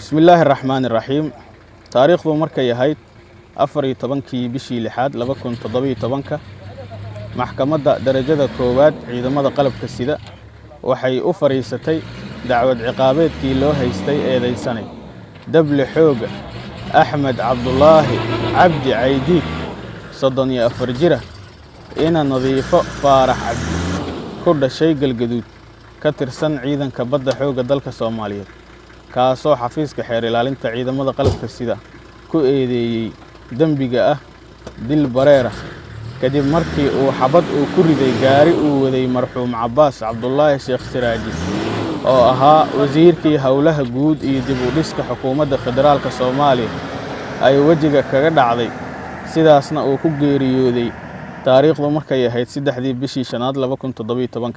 بسم الله الرحمن الرحيم تاريخ مركي هيد أفري طبنكي بشي لحاد لبكون تضبي طبنك محكمة درجة كوباد عندما قلب كسيدة وحي أفريستي دعوة عقابات كيلو هيستي ايدي سنة دبل حوق أحمد عبد الله عبد عيديك صدني أفرجرة إنا نظيفة فارح عبد كل شيء الجدود كترسن عيدا كبد حوق دلك الصومالية kaasoo xafiiska xeer ilaalinta ciidamada qalabka sida ku eedeeyay dambiga dil bareera kadib markii uu xabad ku riday gaari uu waday marxuum Cabbaas Cabdullaahi Sheekh Siraaji oo ahaa wasiirkii howlaha guud iyo dib u dhiska xukuumadda federaalka Soomaaliya ay wajiga kaga dhacday sidaasna uu ku geeriyooday taariikhdu markay ahayd 3 bishii shanaad 2017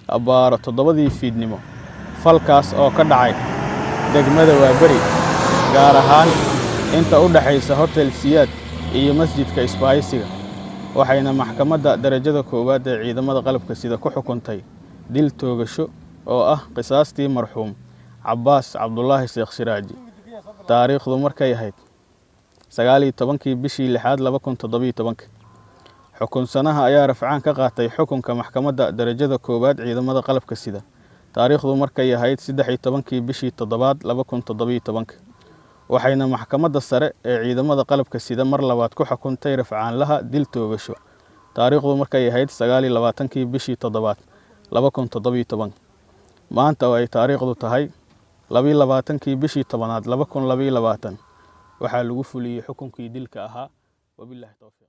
abaaro 7 fiidnimo falkaas oo ka dhacay degmada Waabari gaar ahaan inta u dhaxaysa hotel Siyaad iyo masjidka Isbaaysiga waxayna maxkamadda darajada koowaad ee ciidamada qalabka sida ku xukuntay dil toogasho oo ah qisaastii marxuum Cabbaas Cabdullaahi Sheekh Siraaji taariikhdu markay ahayd 19 bishii lixaad 2017 xukun sanaha ayaa rafcaan ka qaatay xukunka maxkamadda darajada koowaad ciidamada qalabka sida taariikhdu markay ahayd 13 bishii toddobaad 2017 waxayna maxkamadda sare ee ciidamada qalabka sida mar labaad ku xukuntay rafcaan laha dil toogasho taariikhdu markay ahayd 29 bishii toddobaad 2017 maanta ay taariikhdu tahay 22 bishii tobanaad 2022 waxaa lagu fuliyay xukunkii dilka ahaa wabillahi tawfiiq